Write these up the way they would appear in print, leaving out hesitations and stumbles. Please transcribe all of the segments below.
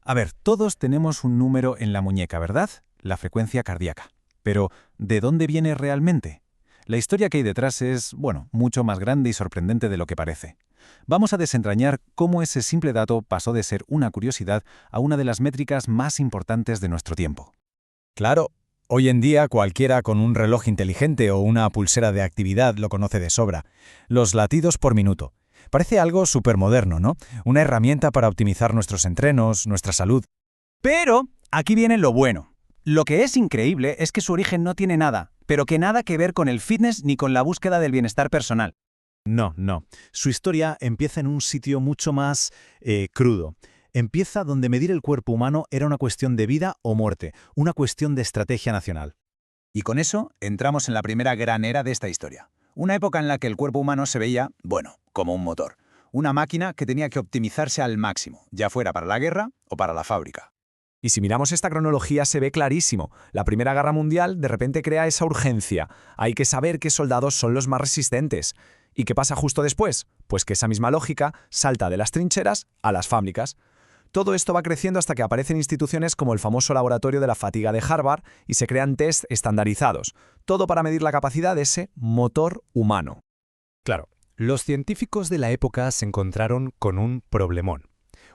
A ver, todos tenemos un número en la muñeca, ¿verdad? La frecuencia cardíaca. Pero, ¿de dónde viene realmente? La historia que hay detrás es, bueno, mucho más grande y sorprendente de lo que parece. Vamos a desentrañar cómo ese simple dato pasó de ser una curiosidad a una de las métricas más importantes de nuestro tiempo. Claro, hoy en día cualquiera con un reloj inteligente o una pulsera de actividad lo conoce de sobra. Los latidos por minuto. Parece algo supermoderno, ¿no? Una herramienta para optimizar nuestros entrenos, nuestra salud. Pero, aquí viene lo bueno. Lo que es increíble es que su origen no tiene nada, pero que nada que ver con el fitness ni con la búsqueda del bienestar personal. No. Su historia empieza en un sitio mucho más crudo. Empieza donde medir el cuerpo humano era una cuestión de vida o muerte, una cuestión de estrategia nacional. Y con eso entramos en la primera gran era de esta historia. Una época en la que el cuerpo humano se veía, bueno, como un motor. Una máquina que tenía que optimizarse al máximo, ya fuera para la guerra o para la fábrica. Y si miramos esta cronología se ve clarísimo. La Primera Guerra Mundial de repente crea esa urgencia. Hay que saber qué soldados son los más resistentes. ¿Y qué pasa justo después? Pues que esa misma lógica salta de las trincheras a las fábricas. Todo esto va creciendo hasta que aparecen instituciones como el famoso laboratorio de la fatiga de Harvard y se crean test estandarizados. Todo para medir la capacidad de ese motor humano. Claro, los científicos de la época se encontraron con un problemón.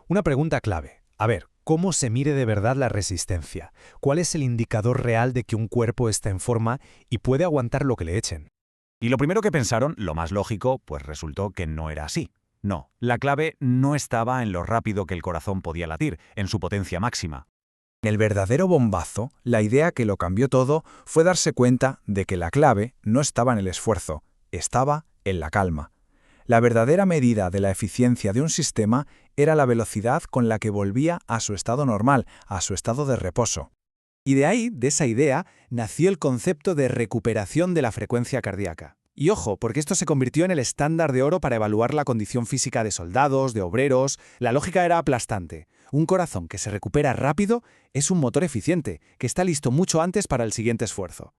Una pregunta clave. A ver, ¿cómo se mide de verdad la resistencia? ¿Cuál es el indicador real de que un cuerpo está en forma y puede aguantar lo que le echen? Y lo primero que pensaron, lo más lógico, pues resultó que no era así. No, la clave no estaba en lo rápido que el corazón podía latir, en su potencia máxima. El verdadero bombazo, la idea que lo cambió todo, fue darse cuenta de que la clave no estaba en el esfuerzo, estaba en la calma. La verdadera medida de la eficiencia de un sistema era la velocidad con la que volvía a su estado normal, a su estado de reposo. Y de ahí, de esa idea, nació el concepto de recuperación de la frecuencia cardíaca. Y ojo, porque esto se convirtió en el estándar de oro para evaluar la condición física de soldados, de obreros. La lógica era aplastante. Un corazón que se recupera rápido es un motor eficiente, que está listo mucho antes para el siguiente esfuerzo.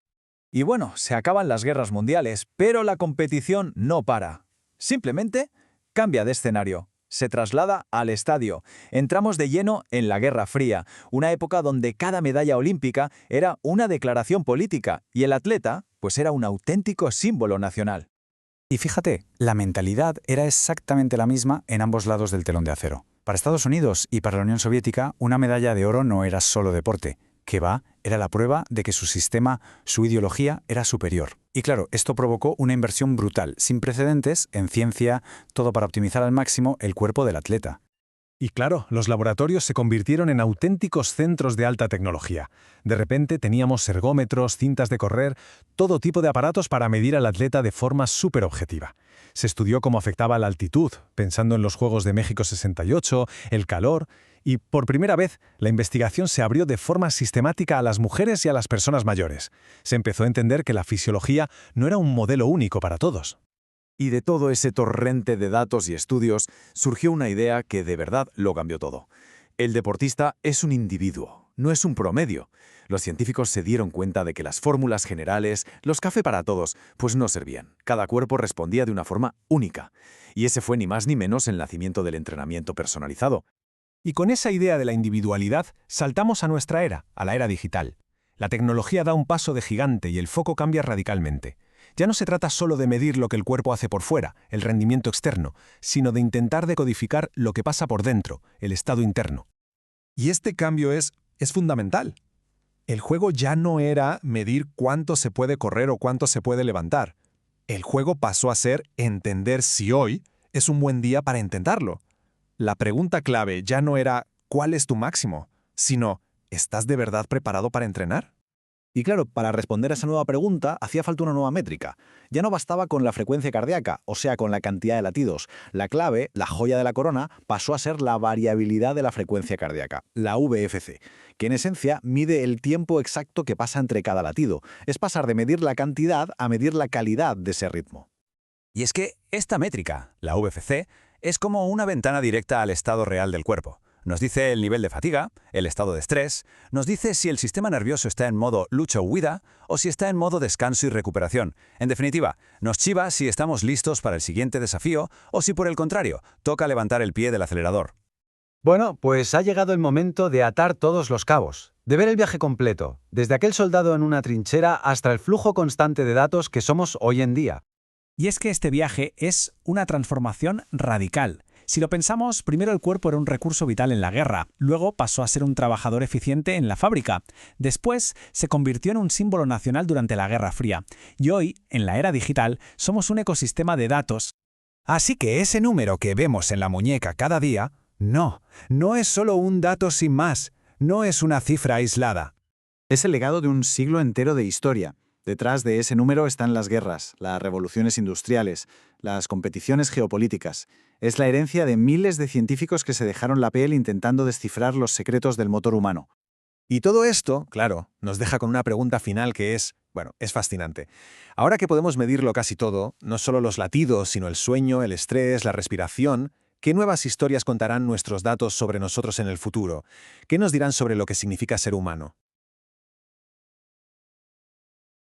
Y bueno, se acaban las guerras mundiales, pero la competición no para. Simplemente cambia de escenario. Se traslada al estadio. Entramos de lleno en la Guerra Fría, una época donde cada medalla olímpica era una declaración política y el atleta, pues era un auténtico símbolo nacional. Y fíjate, la mentalidad era exactamente la misma en ambos lados del telón de acero. Para Estados Unidos y para la Unión Soviética, una medalla de oro no era solo deporte. Que va, era la prueba de que su sistema, su ideología, era superior. Y claro, esto provocó una inversión brutal, sin precedentes, en ciencia, todo para optimizar al máximo el cuerpo del atleta. Y claro, los laboratorios se convirtieron en auténticos centros de alta tecnología. De repente teníamos ergómetros, cintas de correr, todo tipo de aparatos para medir al atleta de forma súper objetiva. Se estudió cómo afectaba la altitud, pensando en los Juegos de México 68, el calor, y por primera vez la investigación se abrió de forma sistemática a las mujeres y a las personas mayores. Se empezó a entender que la fisiología no era un modelo único para todos. Y de todo ese torrente de datos y estudios surgió una idea que de verdad lo cambió todo. El deportista es un individuo, no es un promedio. Los científicos se dieron cuenta de que las fórmulas generales, los café para todos, pues no servían. Cada cuerpo respondía de una forma única. Y ese fue ni más ni menos el nacimiento del entrenamiento personalizado. Y con esa idea de la individualidad, saltamos a nuestra era, a la era digital. La tecnología da un paso de gigante y el foco cambia radicalmente. Ya no se trata solo de medir lo que el cuerpo hace por fuera, el rendimiento externo, sino de intentar decodificar lo que pasa por dentro, el estado interno. Y este cambio es fundamental. El juego ya no era medir cuánto se puede correr o cuánto se puede levantar. El juego pasó a ser entender si hoy es un buen día para intentarlo. La pregunta clave ya no era ¿cuál es tu máximo?, sino ¿estás de verdad preparado para entrenar? Y claro, para responder a esa nueva pregunta hacía falta una nueva métrica. Ya no bastaba con la frecuencia cardíaca, o sea, con la cantidad de latidos. La clave, la joya de la corona, pasó a ser la variabilidad de la frecuencia cardíaca, la VFC, que en esencia mide el tiempo exacto que pasa entre cada latido. Es pasar de medir la cantidad a medir la calidad de ese ritmo. Y es que esta métrica, la VFC, es como una ventana directa al estado real del cuerpo. Nos dice el nivel de fatiga, el estado de estrés, nos dice si el sistema nervioso está en modo lucha o huida o si está en modo descanso y recuperación. En definitiva, nos chiva si estamos listos para el siguiente desafío o si por el contrario, toca levantar el pie del acelerador. Bueno, pues ha llegado el momento de atar todos los cabos, de ver el viaje completo, desde aquel soldado en una trinchera hasta el flujo constante de datos que somos hoy en día. Y es que este viaje es una transformación radical. Si lo pensamos, primero el cuerpo era un recurso vital en la guerra, luego pasó a ser un trabajador eficiente en la fábrica, después se convirtió en un símbolo nacional durante la Guerra Fría, y hoy, en la era digital, somos un ecosistema de datos. Así que ese número que vemos en la muñeca cada día, no es solo un dato sin más, no es una cifra aislada. Es el legado de un siglo entero de historia. Detrás de ese número están las guerras, las revoluciones industriales, las competiciones geopolíticas. Es la herencia de miles de científicos que se dejaron la piel intentando descifrar los secretos del motor humano. Y todo esto, claro, nos deja con una pregunta final que es fascinante. Ahora que podemos medirlo casi todo, no solo los latidos, sino el sueño, el estrés, la respiración, ¿qué nuevas historias contarán nuestros datos sobre nosotros en el futuro? ¿Qué nos dirán sobre lo que significa ser humano?